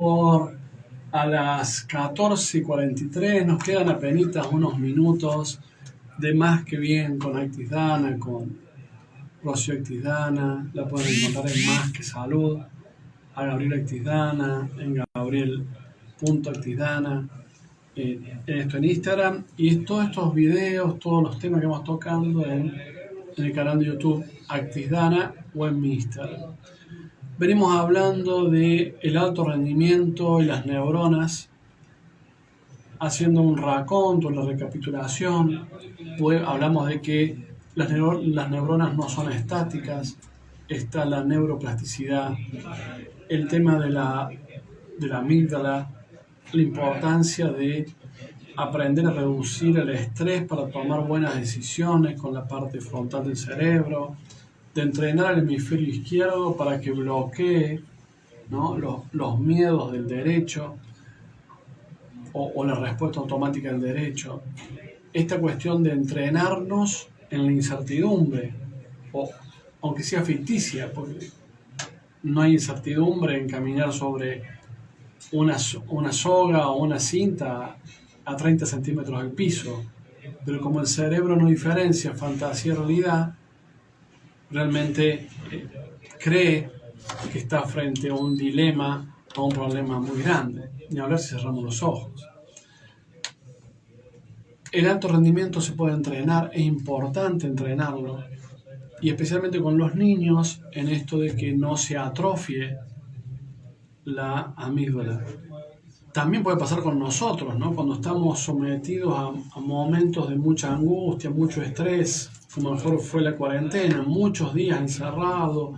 por a las 14:43, nos quedan apenas unos minutos de Más que Bien con Actis-Dana, con Rocío Actis-Dana. La pueden encontrar en Más que Salud, a Gabriel Actis-Dana, en Gabriel.actisdana, en Instagram, y todos estos videos, todos los temas que vamos tocando en el canal de YouTube Actis-Dana o en mi Instagram. Venimos hablando de el alto rendimiento y las neuronas, haciendo un raconto, una recapitulación. Pues hablamos de que las neuronas no son estáticas, está la neuroplasticidad, el tema de la amígdala, la importancia de aprender a reducir el estrés para tomar buenas decisiones con la parte frontal del cerebro, de entrenar al hemisferio izquierdo para que bloquee, ¿no?, los miedos del derecho o la respuesta automática del derecho. Esta cuestión de entrenarnos en la incertidumbre, o aunque sea ficticia, porque no hay incertidumbre en caminar sobre una soga o una cinta a 30 centímetros del piso, pero como el cerebro no diferencia fantasía y realidad, realmente cree que está frente a un dilema o un problema muy grande, ni hablar si cerramos los ojos. El alto rendimiento se puede entrenar, es importante entrenarlo, y especialmente con los niños, en esto de que no se atrofie la amígdala. También puede pasar con nosotros, ¿no? Cuando estamos sometidos a momentos de mucha angustia, mucho estrés, como mejor fue la cuarentena, muchos días encerrados,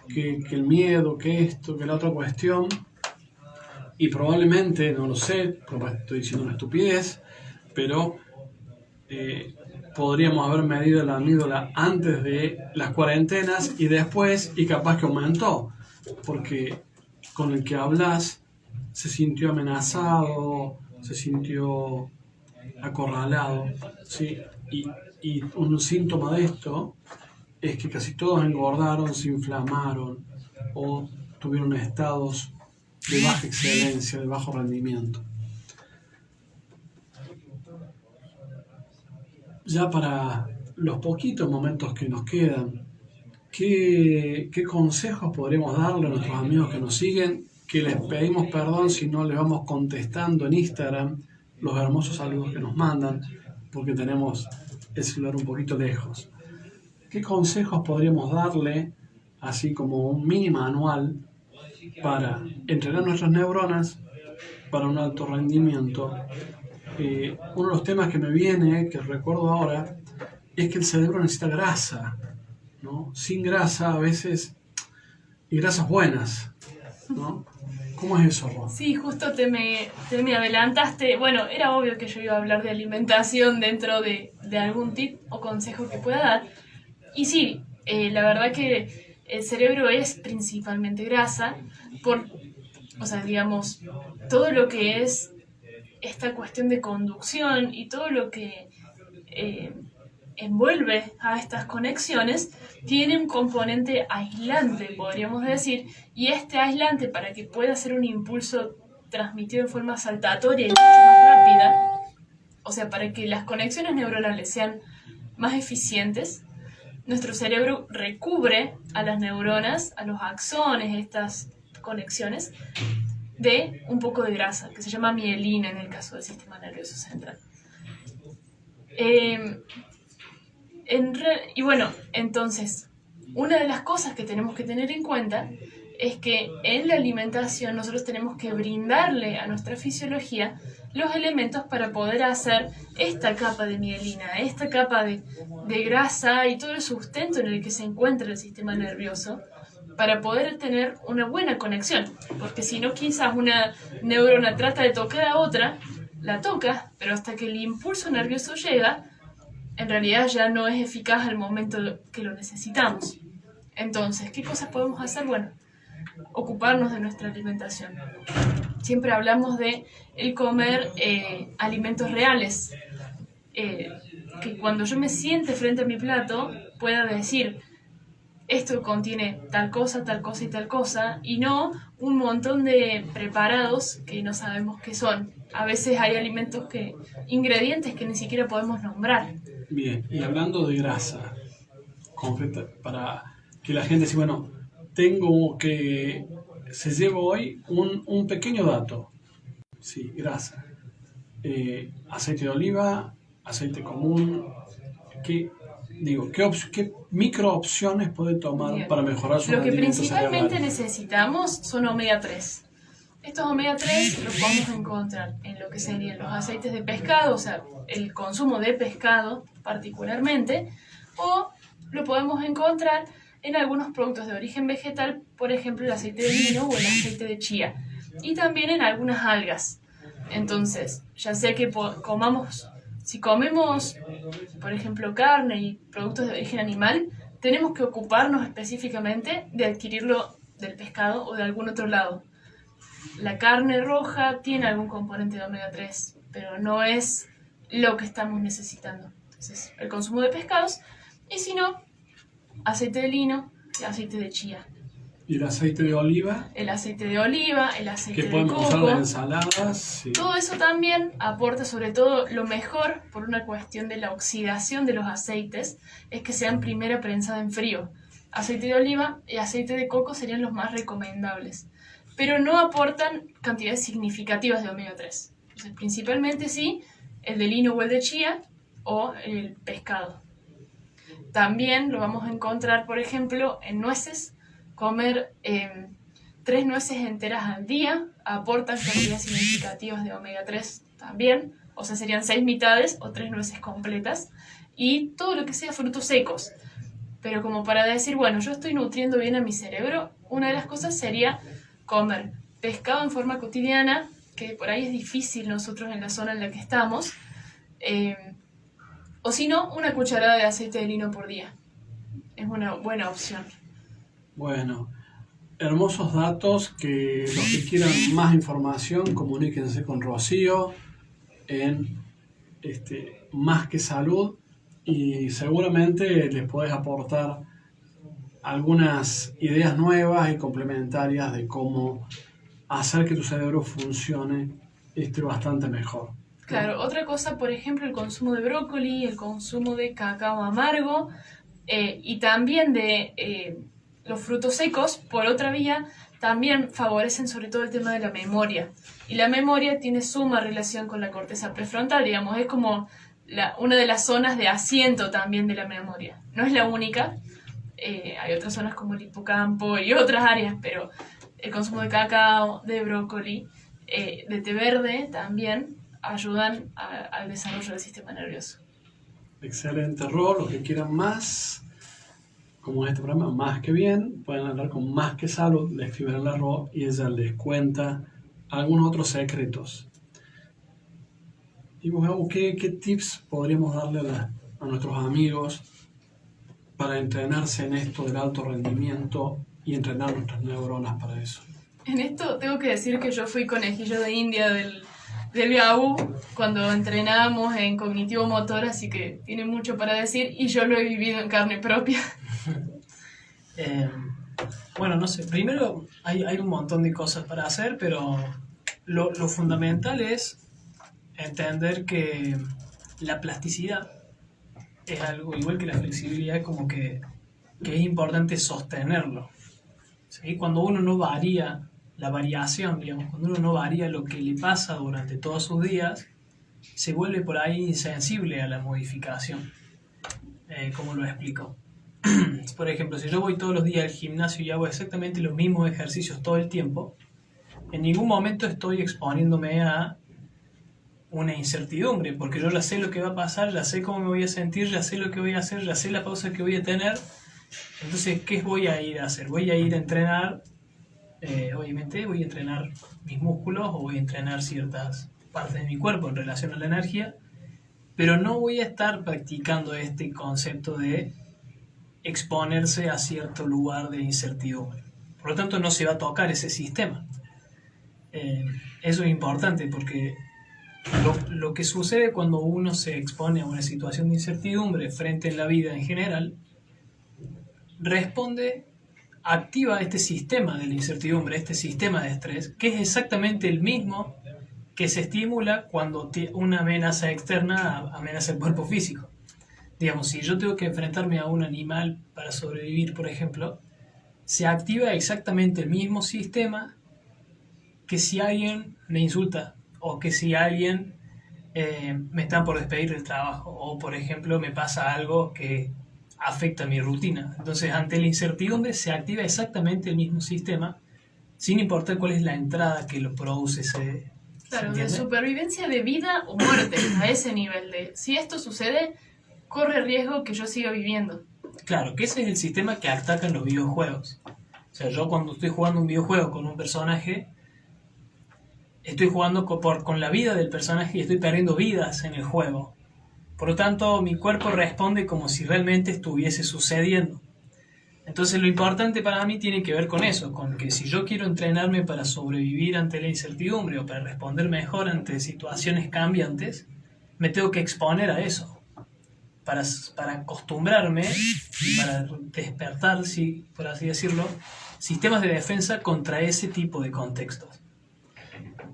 que el miedo, que esto, que la otra cuestión, y probablemente, no lo sé, estoy diciendo una estupidez, pero podríamos haber medido la amígdala antes de las cuarentenas y después, y capaz que aumentó, porque con el que hablas se sintió amenazado, se sintió acorralado, ¿sí? Y un síntoma de esto es que casi todos engordaron, se inflamaron o tuvieron estados de baja excelencia, de bajo rendimiento. Ya para los poquitos momentos que nos quedan, ¿qué consejos podremos darle a nuestros amigos que nos siguen? Que les pedimos perdón si no les vamos contestando en Instagram los hermosos saludos que nos mandan, porque tenemos el celular un poquito lejos. ¿Qué consejos podríamos darle, así como un mini manual, para entrenar nuestras neuronas para un alto rendimiento? Uno de los temas que me viene, que recuerdo ahora, es que el cerebro necesita grasa, ¿no? Sin grasa a veces, y grasas buenas, ¿no? ¿Cómo es eso, Ron? Sí, justo te me adelantaste. Bueno, era obvio que yo iba a hablar de alimentación dentro de algún tip o consejo que pueda dar. Y sí, la verdad que el cerebro es principalmente grasa, o sea, digamos, todo lo que es esta cuestión de conducción y todo lo que envuelve a estas conexiones tiene un componente aislante, podríamos decir, y este aislante, para que pueda ser un impulso transmitido en forma saltatoria y mucho más rápida, o sea, para que las conexiones neuronales sean más eficientes, nuestro cerebro recubre a las neuronas, a los axones, estas conexiones, de un poco de grasa, que se llama mielina en el caso del sistema nervioso central. Y bueno, entonces, una de las cosas que tenemos que tener en cuenta es que en la alimentación nosotros tenemos que brindarle a nuestra fisiología los elementos para poder hacer esta capa de mielina, esta capa de grasa y todo el sustento en el que se encuentra el sistema nervioso, para poder tener una buena conexión. Porque si no, quizás una neurona trata de tocar a otra, la toca, pero hasta que el impulso nervioso llega, en realidad ya no es eficaz al momento que lo necesitamos. Entonces, ¿qué cosas podemos hacer? Bueno, ocuparnos de nuestra alimentación. Siempre hablamos de el comer alimentos reales. Que cuando yo me siente frente a mi plato pueda decir, esto contiene tal cosa y tal cosa, y no un montón de preparados que no sabemos qué son. A veces hay ingredientes que ni siquiera podemos nombrar. Bien, y hablando de grasa, para que la gente diga, bueno, tengo que, se lleva hoy un pequeño dato, sí, grasa, aceite de oliva, aceite común, ¿qué micro opciones puede tomar Bien. para mejorar su Lo que rendimiento principalmente cerebral? necesitamos son omega 3. Estos omega 3 los podemos encontrar en lo que serían los aceites de pescado, o sea, el consumo de pescado particularmente, o lo podemos encontrar en algunos productos de origen vegetal, por ejemplo el aceite de lino o el aceite de chía, y también en algunas algas. Entonces, ya sea que si comemos, por ejemplo, carne y productos de origen animal, tenemos que ocuparnos específicamente de adquirirlo del pescado o de algún otro lado. La carne roja tiene algún componente de omega 3, pero no es lo que estamos necesitando. Entonces, el consumo de pescados, y si no, aceite de lino y aceite de chía. ¿Y el aceite de oliva? El aceite de oliva, el aceite Que de podemos coco. usar en ensaladas. Sí. Todo eso también aporta, sobre todo lo mejor por una cuestión de la oxidación de los aceites, es que sean primero prensados en frío. Aceite de oliva y aceite de coco serían los más recomendables, pero no aportan cantidades significativas de omega 3. Entonces, principalmente sí, el de lino o el de chía o el pescado. También lo vamos a encontrar, por ejemplo, en nueces. Comer 3 nueces enteras al día aportan cantidades significativas de omega 3 también, o sea, serían 6 mitades o 3 nueces completas, y todo lo que sea frutos secos. Pero como para decir, bueno, yo estoy nutriendo bien a mi cerebro, una de las cosas sería comer pescado en forma cotidiana, que por ahí es difícil nosotros en la zona en la que estamos, o si no, una cucharada de aceite de lino por día. Es una buena opción. Bueno, hermosos datos, que los que quieran más información, comuníquense con Rocío en Más que Salud, y seguramente les puedes aportar algunas ideas nuevas y complementarias de cómo hacer que tu cerebro funcione bastante mejor. Claro, otra cosa, por ejemplo, el consumo de brócoli, el consumo de cacao amargo y también de los frutos secos, por otra vía, también favorecen sobre todo el tema de la memoria. Y la memoria tiene suma relación con la corteza prefrontal, digamos, es como una de las zonas de asiento también de la memoria. No es la única, hay otras zonas como el hipocampo y otras áreas, pero el consumo de cacao, de brócoli, de té verde también ayudan al desarrollo del sistema nervioso. Excelente, Ro. Los que quieran más, como en este programa, Más que Bien, pueden hablar con Más que Salud, le escriben a la Ro y ella les cuenta algunos otros secretos. Y bueno, ¿qué tips podríamos darle a nuestros amigos para entrenarse en esto del alto rendimiento y entrenar nuestras neuronas para eso? En esto tengo que decir que yo fui conejillo de India del GAU cuando entrenábamos en cognitivo motor, así que tiene mucho para decir y yo lo he vivido en carne propia. Bueno, no sé, primero hay un montón de cosas para hacer, pero lo fundamental es entender que la plasticidad es algo igual que la flexibilidad, como que es importante sostenerlo. ¿Sí? Cuando uno no varía la variación, digamos, cuando uno no varía lo que le pasa durante todos sus días, se vuelve por ahí insensible a la modificación. ¿Cómo lo explico? Por ejemplo, si yo voy todos los días al gimnasio y hago exactamente los mismos ejercicios todo el tiempo, en ningún momento estoy exponiéndome a una incertidumbre, porque yo ya sé lo que va a pasar, ya sé cómo me voy a sentir, ya sé lo que voy a hacer, ya sé la pausa que voy a tener. Entonces, ¿qué voy a ir a hacer? Voy a ir a entrenar, obviamente voy a entrenar mis músculos o voy a entrenar ciertas partes de mi cuerpo en relación a la energía, pero no voy a estar practicando este concepto de exponerse a cierto lugar de incertidumbre. Por lo tanto, no se va a tocar ese sistema. Eso es importante porque lo que sucede cuando uno se expone a una situación de incertidumbre frente a la vida en general, activa este sistema de la incertidumbre, este sistema de estrés, que es exactamente el mismo que se estimula cuando una amenaza externa amenaza el cuerpo físico. Digamos, si yo tengo que enfrentarme a un animal para sobrevivir, por ejemplo, se activa exactamente el mismo sistema que si alguien me insulta o que si alguien me está por despedir del trabajo o, por ejemplo, me pasa algo que afecta mi rutina. Entonces, ante la incertidumbre se activa exactamente el mismo sistema sin importar cuál es la entrada que lo produce. Claro, de supervivencia de vida o muerte, a ese nivel de si esto sucede, corre riesgo que yo siga viviendo. Claro, que ese es el sistema que atacan los videojuegos. O sea, yo cuando estoy jugando un videojuego con un personaje, estoy jugando con la vida del personaje y estoy perdiendo vidas en el juego. Por lo tanto, mi cuerpo responde como si realmente estuviese sucediendo. Entonces, lo importante para mí tiene que ver con eso, con que si yo quiero entrenarme para sobrevivir ante la incertidumbre o para responder mejor ante situaciones cambiantes, me tengo que exponer a eso. Para acostumbrarme y para despertar, por así decirlo, sistemas de defensa contra ese tipo de contextos.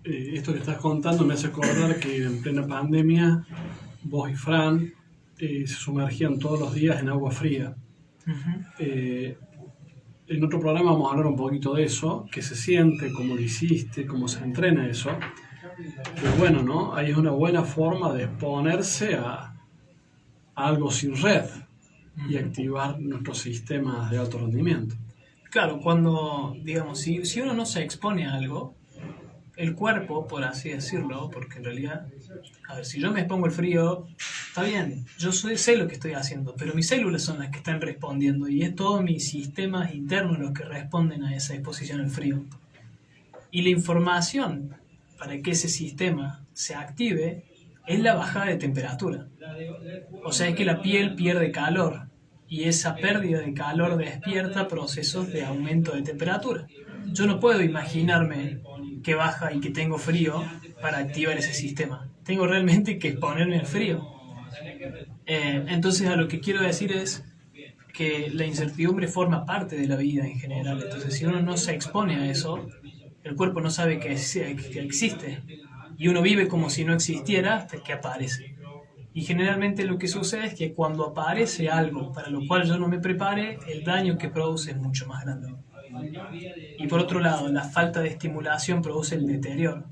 Esto que estás contando me hace acordar que en plena pandemia vos y Fran se sumergían todos los días en agua fría. En otro programa vamos a hablar un poquito de eso, qué se siente, cómo lo hiciste, cómo se entrena eso. Pero bueno, ¿no? Ahí es una buena forma de exponerse a algo sin red y activar nuestros sistemas de alto rendimiento. Claro, cuando, digamos, si uno no se expone a algo, el cuerpo, por así decirlo, porque en realidad, a ver, si yo me expongo el frío, está bien, yo sé lo que estoy haciendo, pero mis células son las que están respondiendo y es todos mis sistemas internos los que responden a esa exposición al frío. Y la información para que ese sistema se active es la bajada de temperatura. O sea, es que la piel pierde calor y esa pérdida de calor despierta procesos de aumento de temperatura. Yo no puedo imaginarme que baja y que tengo frío para activar ese sistema. Tengo realmente que exponerme al frío. Entonces, a lo que quiero decir es que la incertidumbre forma parte de la vida en general. Entonces, si uno no se expone a eso, el cuerpo no sabe que existe. Y uno vive como si no existiera hasta que aparece. Y generalmente lo que sucede es que cuando aparece algo para lo cual yo no me prepare, el daño que produce es mucho más grande. Y por otro lado, la falta de estimulación produce el deterioro.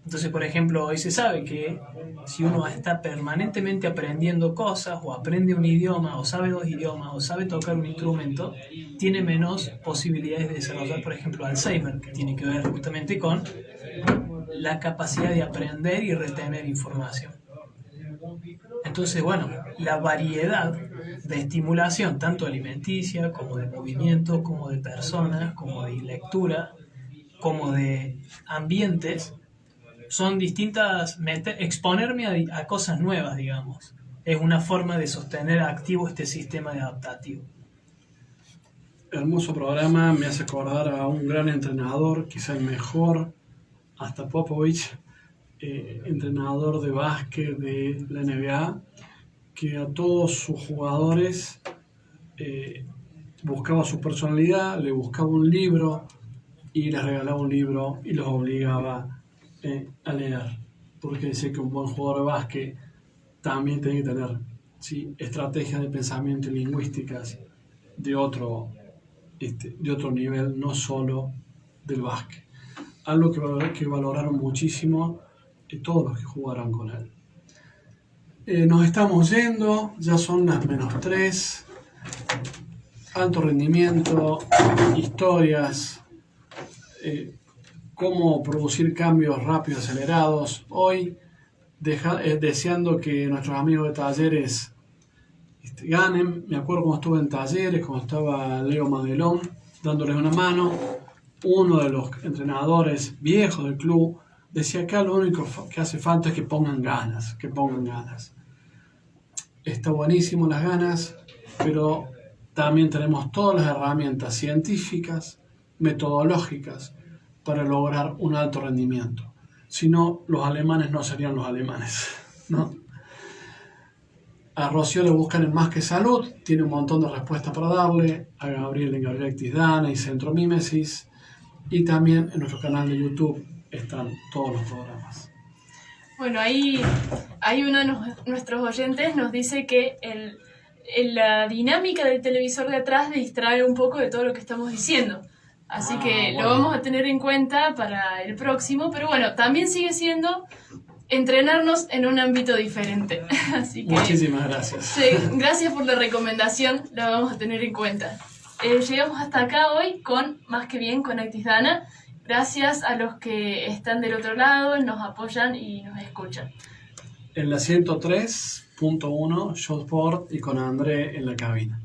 Entonces, por ejemplo, hoy se sabe que si uno está permanentemente aprendiendo cosas, o aprende un idioma, o sabe 2 idiomas, o sabe tocar un instrumento, tiene menos posibilidades de desarrollar, por ejemplo, Alzheimer, que tiene que ver justamente con la capacidad de aprender y retener información. Entonces, bueno, la variedad de estimulación, tanto alimenticia, como de movimiento, como de personas, como de lectura, como de ambientes, son distintas. Exponerme a cosas nuevas, digamos, es una forma de sostener activo este sistema de adaptativo. Hermoso programa, me hace acordar a un gran entrenador, quizá el mejor, hasta Popovich, entrenador de básquet de la NBA, que a todos sus jugadores buscaba su personalidad, le buscaba un libro y les regalaba un libro y los obligaba a leer, porque decía que un buen jugador de básquet también tiene que tener estrategias de pensamiento y lingüísticas de otro nivel, no solo del básquet. Algo que valoraron muchísimo todos los que jugaron con él. Nos estamos yendo, ya son las -3. Alto rendimiento, historias, cómo producir cambios rápidos, acelerados. Hoy deseando que nuestros amigos de talleres ganen. Me acuerdo cuando estuve en talleres, cuando estaba Leo Madelón dándoles una mano. Uno de los entrenadores viejos del club decía que lo único que hace falta es que pongan ganas. Está buenísimo las ganas, pero también tenemos todas las herramientas científicas, metodológicas, para lograr un alto rendimiento. Si no, los alemanes no serían los alemanes, ¿no? A Rocío le buscan en Más que Salud, tiene un montón de respuestas para darle. A Gabriel en Gabriel Actisdana y Centro Mímesis. Y también en nuestro canal de YouTube están todos los programas. Bueno, ahí uno de nuestros oyentes nos dice que la dinámica del televisor de atrás distrae un poco de todo lo que estamos diciendo. Así que bueno, lo vamos a tener en cuenta para el próximo. Pero bueno, también sigue siendo entrenarnos en un ámbito diferente. Así que, muchísimas gracias. sí, gracias por la recomendación, la vamos a tener en cuenta. Llegamos hasta acá hoy con Más que Bien con Actisdana. Gracias a los que están del otro lado, nos apoyan y nos escuchan. En la 103.1 Showsport y con André en la cabina.